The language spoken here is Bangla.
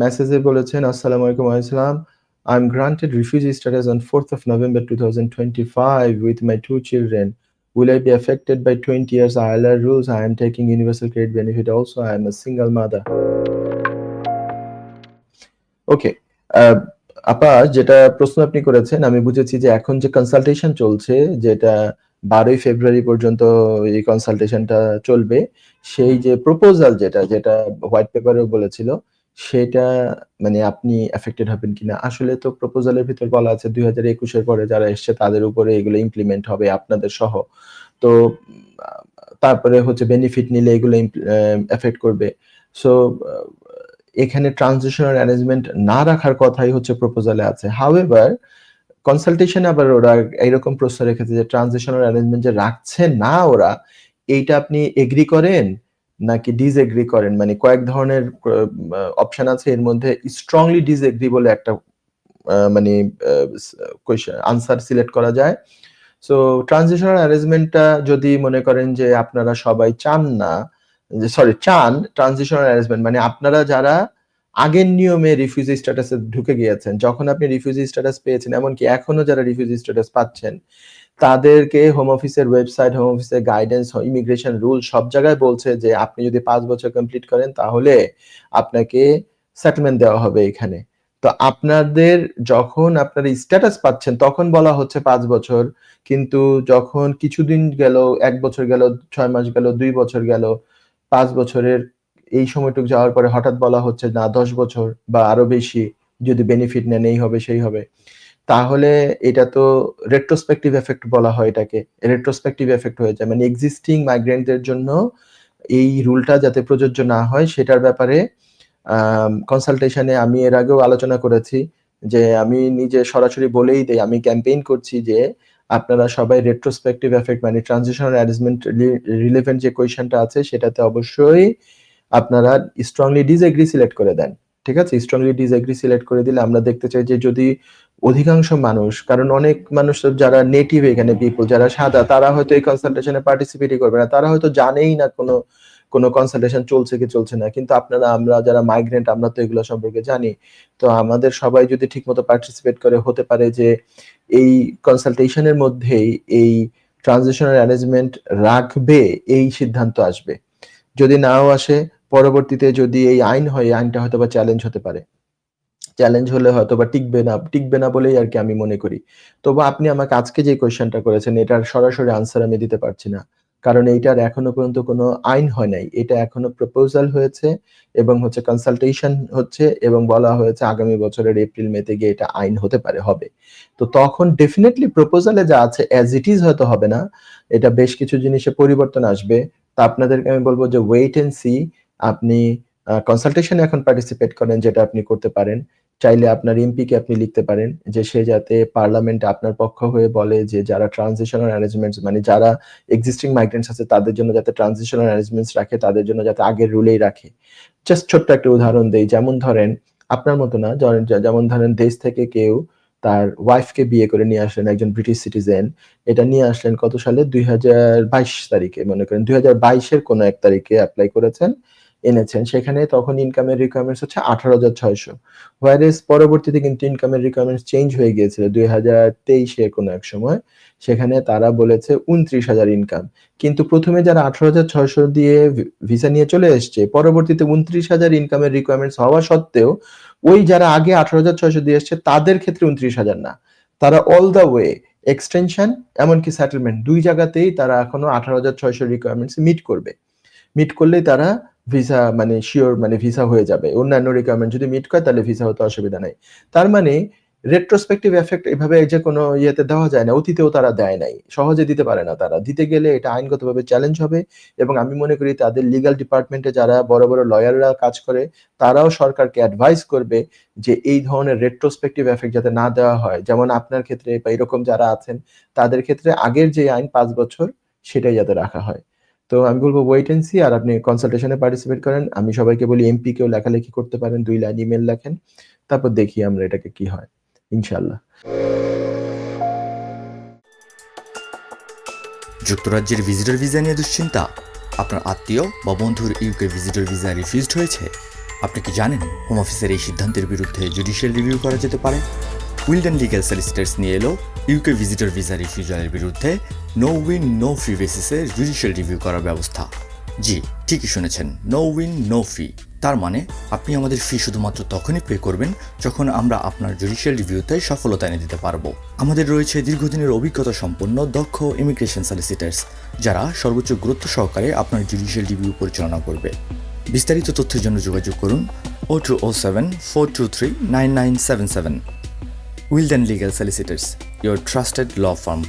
মেসেজে বলেছেন, "আসসালামু আলাইকুম ওয়ালাইকুম। I'm granted refugee status on 4th of November 2025 with my 2 children. Will I be affected by 20 years ILR rules? I am taking universal credit benefit also. I am a single mother." ওকে। আ আপা যেটা প্রশ্ন আপনি করেছেন আমি বুঝেছি যে এখন যে কনসালটেশন চলছে যেটা ১২ই ফেব্রুয়ারি পর্যন্ত এই কনসালটেশনটা চলবে। সেই যে প্রপোজাল যেটা হোয়াইট পেপারেও বলেছিল সেটা মানে আপনি এফেক্টেড হবেন কিনা? আসলে তো প্রপোজালের ভিতর বলা আছে ২০২১ এর পরে যারা এসছে তাদের উপরে এগুলো ইমপ্লিমেন্ট হবে আপনাদের সহ। তো আ তারপরে হচ্ছে বেনিফিট নিলে এগুলো এফেক্ট করবে। সো আ এখানে ট্রানজিশনাল অ্যারেঞ্জমেন্ট না রাখার কথাই হচ্ছে প্রপোজালে আছে। হাউএভার কনসালটেশন এ আবার ওরা এইরকম প্রশ্ন রেখেছে যে ট্রানজিশনাল অ্যারেঞ্জমেন্ট যে রাখছে না ওরা, এইটা আপনি এগ্রি করেন নাকি ডিসএগ্রি করেন? মানে কয়েক ধরনের অপশন আছে এর মধ্যে স্ট্রংলি ডিসএগ্রি বলে একটা মানে আ স আনসার সিলেক্ট করা যায়। সো ট্রানজিশনাল অ্যারেঞ্জমেন্টটা যদি মনে করেন যে আপনারা সবাই চান না, চান ট্রানজিশনাল অ্যারেঞ্জমেন্ট মানে আপনারা যারা আগের নিয়মে রিফিউজি স্ট্যাটাসে ঢুকে গিয়েছেন, যখন আপনি রিফিউজি স্ট্যাটাস পেয়েছেন, এমনকি এখনো যারা রিফিউজি স্ট্যাটাস পাচ্ছেন, তাদেরকে হোম অফিসের ওয়েবসাইট, হোম অফিসের গাইডেন্স, ইমিগ্রেশন রুল সব জায়গায় বলছে যে আপনি যদি ৫ বছর কমপ্লিট করেন তাহলে আপনাকে সেটেলমেন্ট দেওয়া হবে এখানে। তো আপনাদের যখন আপনারা স্ট্যাটাস পাচ্ছেন তখন বলা হচ্ছে ৫ বছর। কিন্তু যখন কিছুদিন গেল, ১ বছর গেল, ৬ মাস গেল, ২ বছর গেল, ৫ বছরের এই সময়টুকু যাওয়ার পরে হঠাৎ বলা হচ্ছে না ১০ বছর বা আরো বেশি যদি বেনিফিট নেন এই হবে সেই হবে। তাহলে এটা তো রেট্রোস্পেকটিভ ইফেক্ট বলা হয় এটাকে। রেট্রোস্পেকটিভ ইফেক্ট হয়ে যায়। মানে এক্সিস্টিং মাইগ্রেন্টদের জন্য এই রুলটা যাতে প্রযোজ্য না হয় সেটার ব্যাপারে কনসালটেশনে আমি এর আগেও আলোচনা করেছি যে আমি নিজে সরাসরি বলেই দেই, আমি ক্যাম্পেইন করছি যে আপনারা সবাই রেট্রোস্পেকটিভ ইফেক্ট মানে ট্রানজিশনাল অ্যারেঞ্জমেন্ট রিলেভেন্ট যে কোয়েশ্চেনটা আছে সেটাতে অবশ্যই আপনারা স্ট্রংলি ডিসএগ্রি সিলেক্ট করে দেন। ঠিক আছে? স্ট্রংলি ডিসএগ্রি সিলেক্ট করে দিলে আমরা দেখতে চাই যে যদি অধিকাংশ মানুষ, কারণ অনেক মানুষ যারা নেটিভ এখানে পিপল যারা সাদা তারা হয়তো এই কনসালটেশনে পার্টিসিপেটই করবে না। তারা হয়তো জানেই না কোনো কনসালটেশন চলছে কি চলছে না। কিন্তু আমরা যারা মাইগ্রেন্ট আমরা তো এগুলো সম্পর্কে জানি। তো আমাদের সবাই যদি ঠিকমতো পার্টিসিপেট করে হতে পারে যে এই কনসালটেশনের মধ্যেই এই ট্রানজিশনাল অ্যারেঞ্জমেন্ট রাখবে এই সিদ্ধান্ত আসবে। যদি নাও আসে পরবর্তীতে যদি এই আইন হয়, এই আইনটা হয়তোবা চ্যালেঞ্জ হতে পারে। চ্যালেঞ্জ হলে হয়তোবা টিকবে না বলেই আরকি আমি মনে করি। তবু আপনি আমাকে আজকে যে কোয়েশ্চেনটা করেছেন এটার সরাসরি আনসার আমি দিতে পারছি না। কারণ এইটার এখনো পর্যন্ত কোনো আইন হয় নাই। এটা এখনো প্রপোজাল হয়েছে এবং হচ্ছে কনসালটেশন হচ্ছে এবং বলা হয়েছে আগামী বছরের এপ্রিল মে তে গিয়ে এটা আইন হতে পারে, হবে। তো তখন ডেফিনিটলি প্রপোজালে যা আছে অ্যাজ ইট ইজ হয়তো হবে না। এটা বেশ কিছু জিনিসে পরিবর্তন আসবে। তো আপনাদেরকে আমি বলব যে ওয়েট অ্যান্ড সি। আপনি কনসালটেশনে এখন পার্টিসিপেট করেন যেটা আপনি করতে পারেন। চাইলে আপনার এমপিকে আপনি লিখতে পারেন যে সে যাতে পার্লামেন্টে আপনার পক্ষ হয়ে বলে যে যারা ট্রানজিশনাল অ্যারেঞ্জমেন্টস মানে যারা এক্সিস্টিং মাইগ্রেন্টস আছে তাদের জন্য যাতে ট্রানজিশনাল অ্যারেঞ্জমেন্টস রাখে, তাদের জন্য যাতে আগের রুলেই রাখে। জাস্ট ছোট্ট একটা উদাহরণ দেই। যেমন ধরেন আপনার মতো না, যেমন ধরেন দেশ থেকে কেউ তার ওয়াইফকে বিয়ে করে নিয়ে আসলেন, একজন ব্রিটিশ সিটিজেন। এটা নিয়ে আসলেন কত সালে? ২০২২ তারিখে। মনে করেন ২০২২ এর কোনো এক তারিখে এপ্লাই করেছেন, এনেছেন। সেখানে তখন ইনকামের রিকোয়ারমেন্টস হচ্ছে ১৮,৬০০। হোয়ার এজ পরবর্তীতে কিন্তু ইনকামের রিকোয়ারমেন্টস চেঞ্জ হয়ে গিয়েছিল ২০২৩ এ কোনো এক সময়। সেখানে তারা বলেছে ২৯,০০০ ইনকাম। কিন্তু ১ম এ যারা ১৮,৬০০ দিয়ে ভিসা নিয়ে চলে এসছে, পরবর্তীতে ২৯,০০০ ইনকামের রিকোয়ারমেন্টস হওয়া সত্ত্বেও ওই যারা আগে ১৮,৬০০ দিয়ে এসছে তাদের ক্ষেত্রে ২৯,০০০ না। তারা অল দ্য ওয়ে এক্সটেনশন এমনকি সেটেলমেন্ট ২ জায়গাতেই তারা এখনো ১৮,৬০০ রিকোয়ারমেন্টস মিট করবে। মিট করলেই তারা ভিসা মানে সিওর মানে ভিসা হয়ে যাবে। অন্যান্য রিকোয়ারমেন্ট যদি মিট করে তাহলে ভিসা হতে অসুবিধা নাই। তার মানে রেট্রোস্পেকটিভ ইফেক্ট এভাবে যে কোনো ইয়েতে দেওয়া যায় না। অতীতেও তারা দেয় নাই। সহজে দিতে পারে না তারা। দিতে গেলে এটা আইনগতভাবে চ্যালেঞ্জ হবে এবং আমি মনে করি তাদের লিগ্যাল ডিপার্টমেন্টে যারা বড় লয়াররা কাজ করে তারাও সরকারকে অ্যাডভাইস করবে যে এই ধরনের রেট্রোস্পেকটিভ ইফেক্ট যাতে না দেওয়া হয়। যেমন আপনার ক্ষেত্রে বা এরকম যারা আছেন তাদের ক্ষেত্রে আগের যে আইন ৫ বছর সেটাই যাতে রাখা হয়। তো আমি বলব ওয়েট অ্যান্ড সি আর আপনি কনসালটেশন এ পার্টিসিপেট করেন। আমি সবাইকে বলি এমপি কেও লেখালেখি করতে পারেন। ২ লাইন ইমেইল লেখেন। তারপর দেখি আমরা এটাকে কি হয়। ইনশাআল্লাহ। যুক্তরাজ্যের ভিজিটর ভিসা নিয়ে দুশ্চিন্তা? আপনার আত্মীয় বা বন্ধুর ইউকে ভিজিটর ভিসা রিফিউজড হয়েছে? আপনি কি জানেন হোম অফিসের এই সিদ্ধান্তের বিরুদ্ধে জুডিশিয়াল রিভিউ করা যেতে পারে? উইলডেন লিগ্যাল সলিসিটার্স নিয়ে এলো ইউকে ভিজিটর ভিসা রিফিউজালের বিরুদ্ধে নো উইন নো ফি বেসিসে জুডিশিয়াল রিভিউ করার ব্যবস্থা। জি, ঠিকই শুনেছেন, নো উইন নো ফি। তার মানে আপনি আমাদের ফি শুধুমাত্র তখনই পে করবেন যখন আমরা আপনার জুডিশিয়াল রিভিউতে সফলতা এনে দিতে পারবো। আমাদের রয়েছে দীর্ঘদিনের অভিজ্ঞতা সম্পন্ন দক্ষ ইমিগ্রেশন সলিসিটার্স, যারা সর্বোচ্চ গুরুত্ব সহকারে আপনার জুডিশিয়াল রিভিউ পরিচালনা করবে। বিস্তারিত তথ্যের জন্য যোগাযোগ করুন 0207 423 9977। Wilden legal solicitors, your trusted law firm.